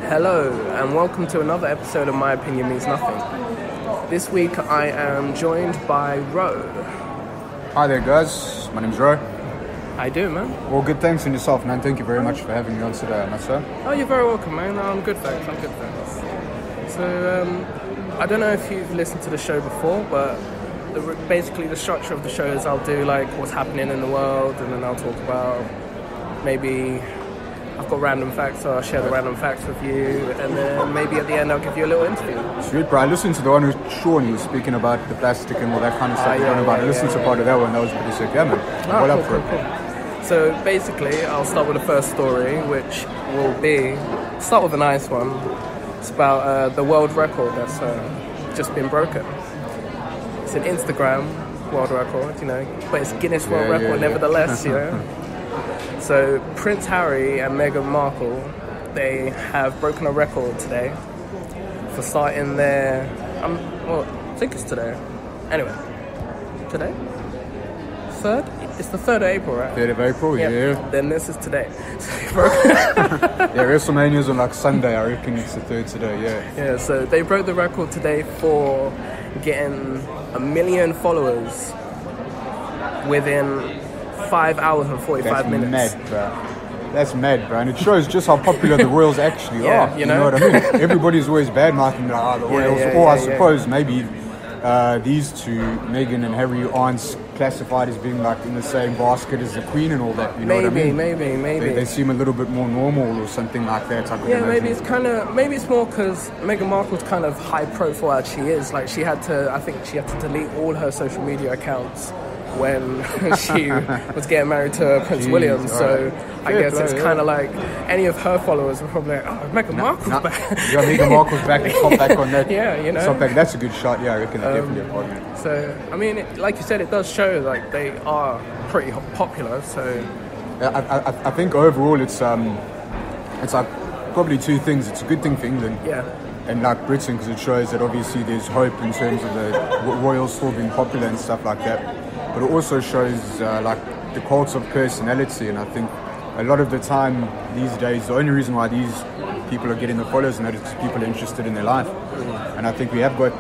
Hello, and welcome to another episode of My Opinion Means Nothing. This week I am joined by Ro. Hi there, guys. My name's Ro. How you doing, man? Well, good, thanks, and yourself, man. Thank you very much for having me on today, I must say. Oh, you're very welcome, man. I'm good, thanks. So, I don't know if you've listened to the show before, but basically the structure of the show is I'll do like what's happening in the world, and then I'll talk about maybe I've got random facts, so I'll share the random facts with you, and then maybe at the end I'll give you a little interview. Sweet, bro. I listened to the one with Sean, he was speaking about the plastic and all that kind of stuff. I listened to part of that one, that was pretty sick. Yeah, man. Cool. So basically, I'll start with the first story, which will be, start with a nice one. It's about the world record that's just been broken. It's an Instagram world record, but it's Guinness World Record nevertheless, So Prince Harry and Meghan Markle, they have broken a record today for starting their, I think it's today. Anyway, today? 3rd? It's the 3rd of April, right? 3rd of April, yeah. Then this is today. WrestleMania's on like Sunday, I reckon it's the 3rd today, Yeah, so they broke the record today for getting 1 million followers within 5 hours and 45 minutes. That's mad, bro. And it shows just how popular the Royals actually are. You know what I mean? Everybody's always bad-mouthing the Royals. I suppose maybe these two, Meghan and Harry, aren't classified as being like in the same basket as the Queen and all that. You know what I mean? Maybe. They seem a little bit more normal or something like that. Maybe it's more because Meghan Markle's kind of high profile as she is. Like I think she had to delete all her social media accounts when she was getting married to Prince William, so I guess it's kind of like any of her followers were probably like, oh, Meghan Markle's back. Meghan Markle's back, and come back on that. That's a good shot, I reckon definitely a partner. So, I mean, like you said, it does show like they are pretty popular, so... I think overall it's like probably two things. It's a good thing for England. And like Britain, because it shows that obviously there's hope in terms of the Royals still being popular and stuff like that. But it also shows like the cult of personality, and I think a lot of the time these days the only reason why these people are getting the followers and that is because people are interested in their life. And I think we have got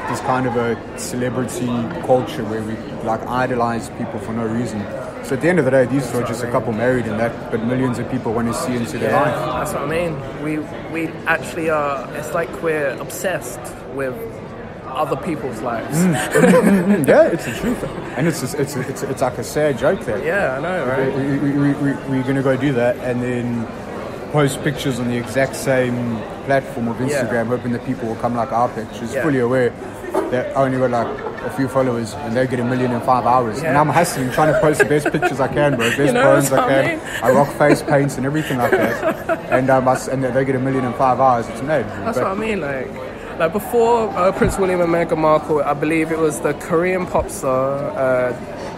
this kind of a celebrity culture where we like idolize people for no reason. So at the end of the day, these are just a couple married and that, but millions of people want to see into their life. That's what I mean. We actually are. It's like we're obsessed with other people's lives. Yeah, it's the truth, and it's like a sad joke there. Yeah, I know, right? We're gonna go do that, and then post pictures on the exact same platform of Instagram, hoping that people will come like our pictures, fully aware that I only got like a few followers and they get 1 million in 5 hours. And I'm hustling, trying to post the best pictures I can, bro. Best poems I can. I rock face paints and everything like that. And they get 1 million in 5 hours. It's mad. That's what I mean, like before Prince William and Meghan Markle, I believe it was the Korean pop star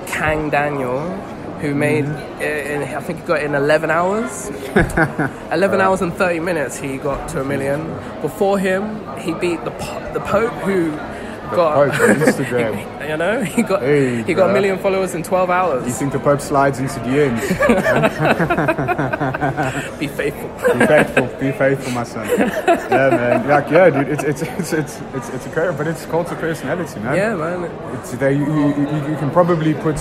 Kang Daniel who made it, I think he got it in 11 hours. 11 hours and 30 minutes he got to 1 million. Before him, he beat the Pope, who got Pope on Instagram. he got 1 million followers in 12 hours. Do you think the Pope slides into DMs? Be faithful. Be faithful, my son. Yeah, man. Dude, it's a career, but it's cult of personality, man. Yeah, man. You can probably put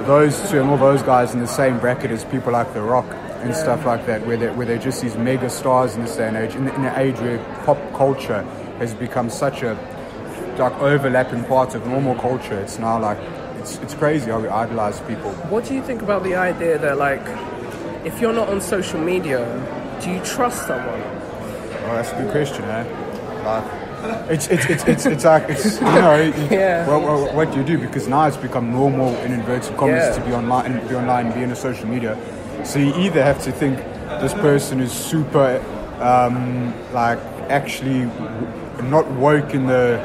those two and all those guys in the same bracket as people like The Rock and stuff like that, where they're just these mega stars in this day and age, in an age where pop culture has become such a like overlapping part of normal culture. It's now like it's crazy how we idolize people. What do you think about the idea that like if you're not on social media, do you trust someone? Oh, that's a good question, Like it's well, what do you do? Because now it's become normal in inverted commas to be online and be on social media. So you either have to think this person is super like actually not woke in the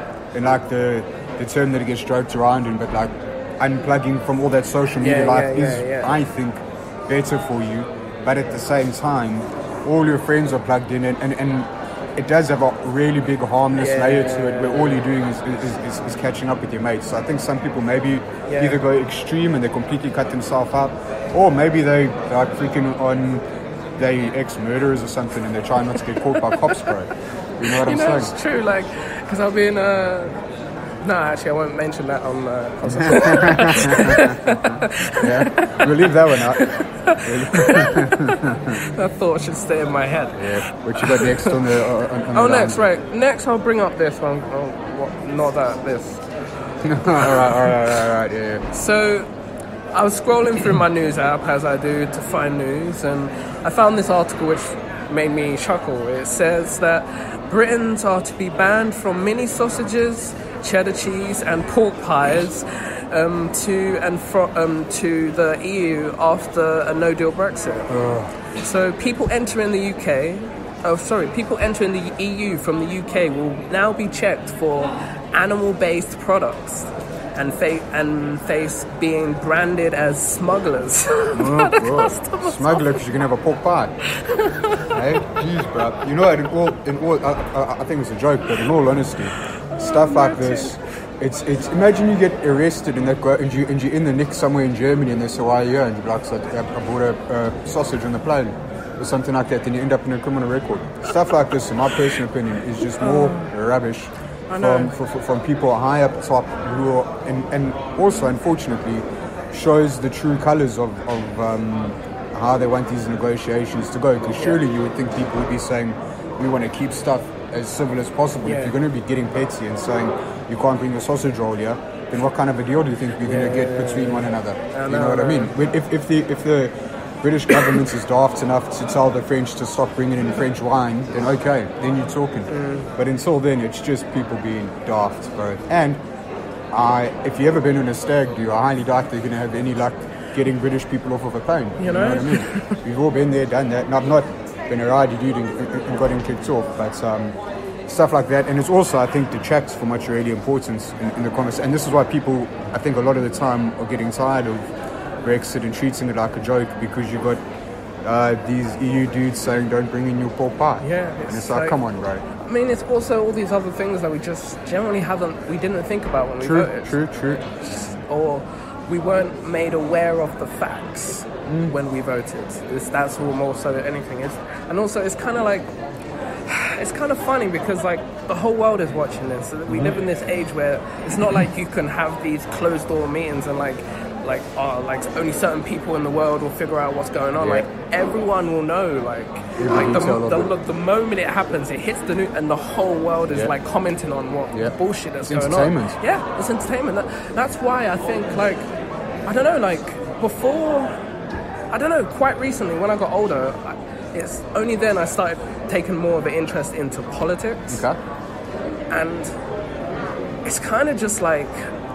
term that it gets joked around in, but like unplugging from all that social media life is I think better for you, but at the same time all your friends are plugged in and it does have a really big harmless layer to it where all you're doing is catching up with your mates. So I think some people maybe either go extreme and they completely cut themselves out, or maybe they are freaking on they ex-murderers or something and they're trying not to get caught by cops, bro. You know what I'm saying? It's true, like, because I've been... No, actually, I won't mention that on Yeah, we'll leave that one out. That thought should stay in my head. Yeah, what you got next on the... next, right. Next, I'll bring up this one. Not that, this. Alright, yeah. So, I was scrolling through my news app, as I do, to find news, and I found this article which made me chuckle. It says that Britons are to be banned from mini sausages, cheddar cheese and pork pies to the EU after a no-deal Brexit. So people entering the people entering the EU from the UK will now be checked for animal-based products and face being branded as smugglers. Smuggler because you can have a pork pie. Hey, jeez, bro. You know, I think it's a joke, but in all honesty, stuff like this, it's imagine you get arrested and you're in the nick somewhere in Germany and they say, why are you here? And you're like, I bought a sausage on the plane or something like that, then you end up in a criminal record. Stuff like this, in my personal opinion, is just more rubbish from people high up top who are, and also unfortunately shows the true colours of how they want these negotiations to go, because surely you would think people would be saying we want to keep stuff as civil as possible. If you're going to be getting petty and saying you can't bring a sausage roll here, then what kind of a deal do you think we're going to get between one another? You know what I mean? If the British government is daft enough to tell the French to stop bringing in French wine, then okay, then you're talking. But until then, it's just people being daft, bro. And if you've ever been on a stag do, I highly doubt they're going to have any luck getting British people off of a plane. You know what I mean? We've all been there, done that. And I've not been a ridey dude and got him kicked off, but stuff like that. And it's also, I think, detracts from what's really important in the conversation. And this is why people, I think, a lot of the time are getting tired of Brexit and treating it like a joke, because you've got these EU dudes saying don't bring in your pork pie. And it's like, come on, bro. I mean, it's also all these other things that we just generally we didn't think about when we voted. True. Or we weren't made aware of the facts when we voted. That's all more so than anything. And also, it's kind of like, it's kind of funny because like the whole world is watching this. We live in this age where it's not like you can have these closed door meetings and like only certain people in the world will figure out what's going on. Like everyone will know. The moment it happens, it hits the news, and the whole world is like commenting on what bullshit that's going on. Yeah, it's entertainment. That's why I think quite recently when I got older, it's only then I started taking more of an interest into politics. Okay. And it's kind of just like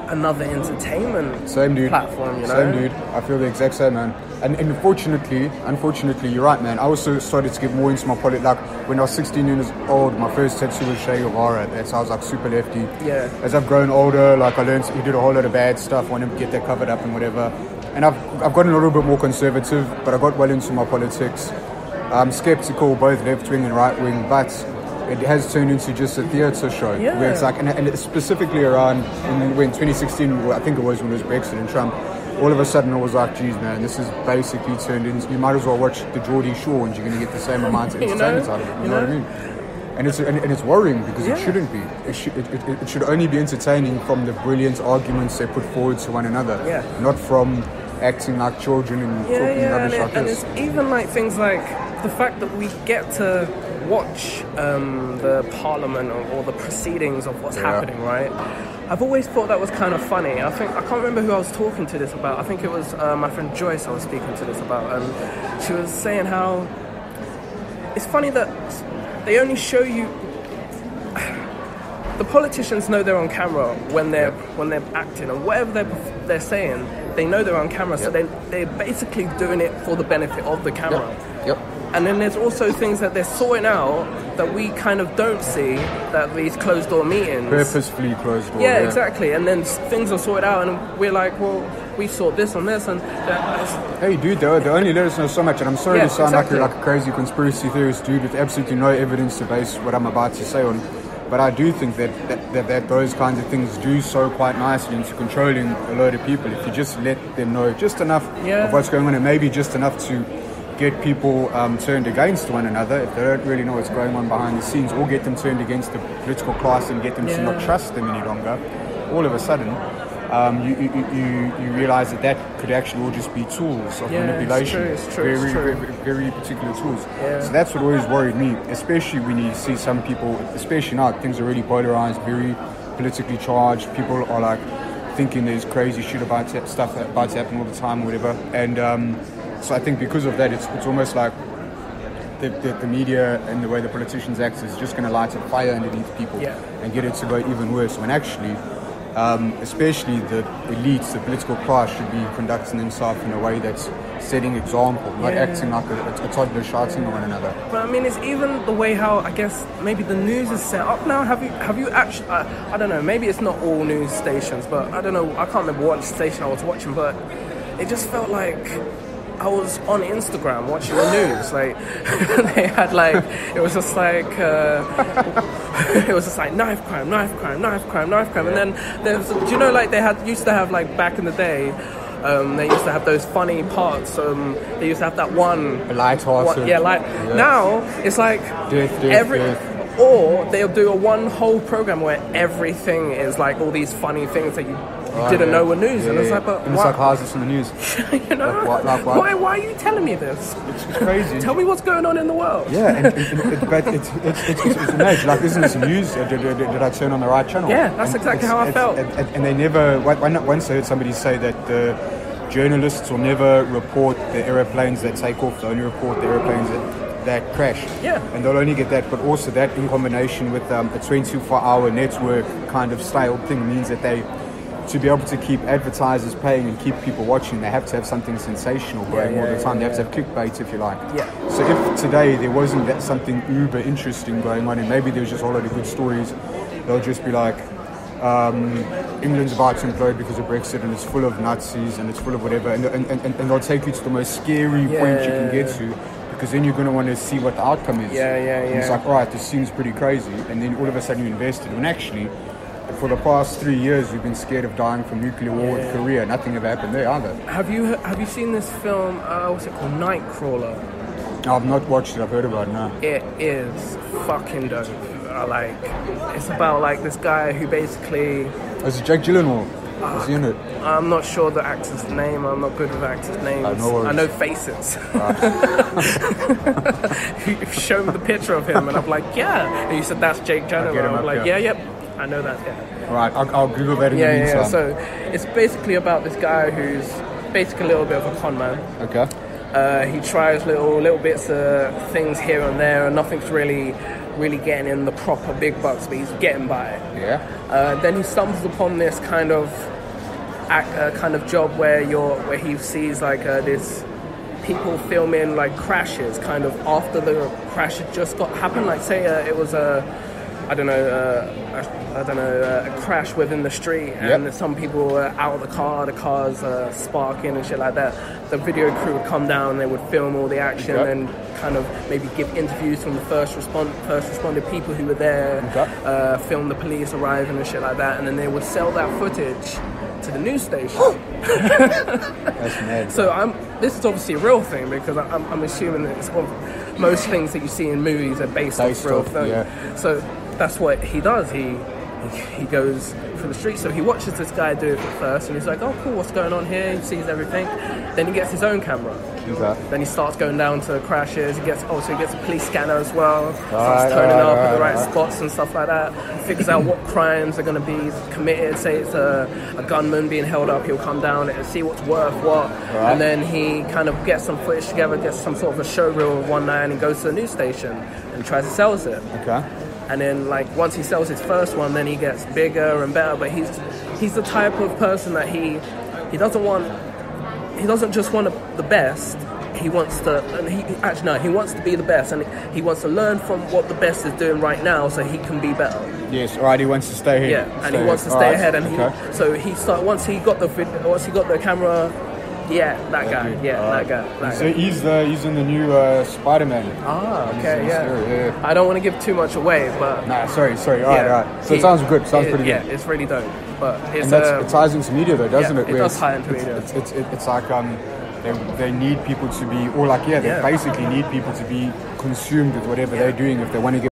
another entertainment platform, you know? Same dude. I feel the exact same, man. And unfortunately, you're right, man. I also started to get more into my politics. Like when I was 16 years old, my first tattoo was Che Guevara. That's how I was like super lefty. Yeah. As I've grown older, like I learned he did a whole lot of bad stuff. I wanted to get that covered up and whatever. And I've gotten a little bit more conservative, but I got well into my politics. I'm skeptical, both left wing and right wing, but it has turned into just a theatre show. Yeah. Where it's like, and it's specifically around when 2016, I think it was when it was Brexit and Trump, all of a sudden it was like, geez, man, this is basically turned into, you might as well watch the Geordie Shore and you're going to get the same amount of entertainment out of it. You know what I mean? And it's worrying because it shouldn't be. It should only be entertaining from the brilliant arguments they put forward to one another, not from acting like children and talking rubbish like this. And it's even like things like the fact that we get to watch the parliament or the proceedings of what's happening, right? I've always thought that was kind of funny. I can't remember who I was talking to this about. I think it was my friend Joyce I was speaking to this about, and she was saying how it's funny that they only show you. The politicians know they're on camera when they're acting, and whatever they're saying, they know they're on camera, so they're basically doing it for the benefit of the camera. Yep. And then there's also things that they're sorting out that we kind of don't see, that these closed door meetings. Purposefully closed door. Yeah, exactly. And then things are sorted out and we're like, well, we sort this on this. And hey, dude, they only let us know so much. And I'm sorry to sound like a crazy conspiracy theorist, dude, with absolutely no evidence to base what I'm about to say on. But I do think that those kinds of things do so quite nicely into controlling a load of people. If you just let them know just enough of what's going on, and maybe just enough to get people turned against one another if they don't really know what's going on behind the scenes, or get them turned against the political class and get them to not trust them any longer, all of a sudden you realize that could actually all just be tools of manipulation. It's true. Very particular tools. So that's what always worried me, especially when you see some people, especially now, things are really polarized, very politically charged. People are like thinking there's crazy shit about stuff about to happen all the time or whatever. And so I think because of that, it's almost like the media and the way the politicians act is just going to light a fire underneath people and get it to go even worse, when actually especially the elites, the political class, should be conducting themselves in a way that's setting example, not acting like a toddler shouting at one another. But I mean, it's even the way how, I guess, maybe the news is set up now. Have you actually, I don't know, maybe it's not all news stations, but I don't know, I can't remember what station I was watching, but it just felt like I was on Instagram watching the news. Like, they had like, it was just like knife crime, and then there's, do you know, like they used to have like back in the day. They used to have those funny parts. They used to have that one light-hearted. Now it's like death. Or they'll do a one whole program where everything is like all these funny things that you didn't know were news, and it's like, but and it's like, how's this in the news? You know, why are you telling me this? It's crazy. Tell me what's going on in the world. Yeah, but it's amazing. Like, isn't this news? Did I turn on the right channel? Yeah, that's exactly how I felt. And they never. Once I heard somebody say that the journalists will never report the aeroplanes that take off; they only report the aeroplanes that crash. Yeah. And they'll only get that, but also that in combination with a 24-hour network kind of style thing means that to be able to keep advertisers paying and keep people watching, they have to have something sensational going all the time. They have to have clickbait, if you like. Yeah. So if today there wasn't something uber interesting going on, and maybe there was just a lot of good stories, they'll just be like, England's about to implode because of Brexit, and it's full of Nazis and it's full of whatever, and they'll take you to the most scary point you can get to, because then you're going to want to see what the outcome is. And it's like, all right, this seems pretty crazy, and then all of a sudden you invested. When actually, for the past 3 years, we've been scared of dying from nuclear war in Korea. Nothing ever happened there either. Have you seen this film? What's it called? Nightcrawler. I've not watched it. I've heard about it now. It is fucking dope. It's about like this guy who basically. Is it Jake Gyllenhaal? Is he in it? I'm not sure the actor's name. I'm not good with actors' names. I know faces. You show me the picture of him, and I'm like, yeah. And you said that's Jake Gyllenhaal. I'm like, yep. I know that. Yeah. All right, I'll Google that in the meantime. Yeah. So it's basically about this guy who's basically a little bit of a con man. Okay. He tries little bits of things here and there, and nothing's really getting in the proper big bucks, but he's getting by it. Yeah. Then he stumbles upon this kind of job where he sees like this people filming like crashes, kind of after the crash had just happened. Like say it was a crash within the street, and some people were out of the car's sparking and shit like that. The video crew would come down, they would film all the action and kind of maybe give interviews from the first responder people who were there, film the police arriving and shit like that, and then they would sell that footage to the news station. That's mad. So this is obviously a real thing, because I'm assuming that most things that you see in movies are based off real things. Yeah. So that's what he does. He goes through the street. So he watches this guy do it first, and he's like, "Oh, cool! What's going on here?" He sees everything. Then he gets his own camera. Okay. Then he starts going down to crashes. He gets a police scanner as well. Starts turning up at the right spots and stuff like that. Figures out what crimes are going to be committed. Say it's a gunman being held up, he'll come down and see what's worth what. Right. And then he kind of gets some footage together, gets some sort of a showreel one night, and he goes to the news station and tries to sell it. Okay. And then, like, once he sells his first one, then he gets bigger and better. But he's the type of person that he doesn't just want the best. He wants to, he wants to be the best, and he wants to learn from what the best is doing right now, so he can be better. Yes, all right. He wants to stay ahead. Yeah, and he wants to stay ahead, and once he got the camera. Yeah, that guy. So he's in the new Spider-Man. Ah, okay, yeah. I don't want to give too much away, but... Nah, sorry. All right. So it sounds good. Sounds pretty good. Yeah, it's really dope. But it ties into media, though, doesn't it? It does tie into media. It's like they need people to be, or like, they basically need people to be consumed with whatever they're doing if they want to get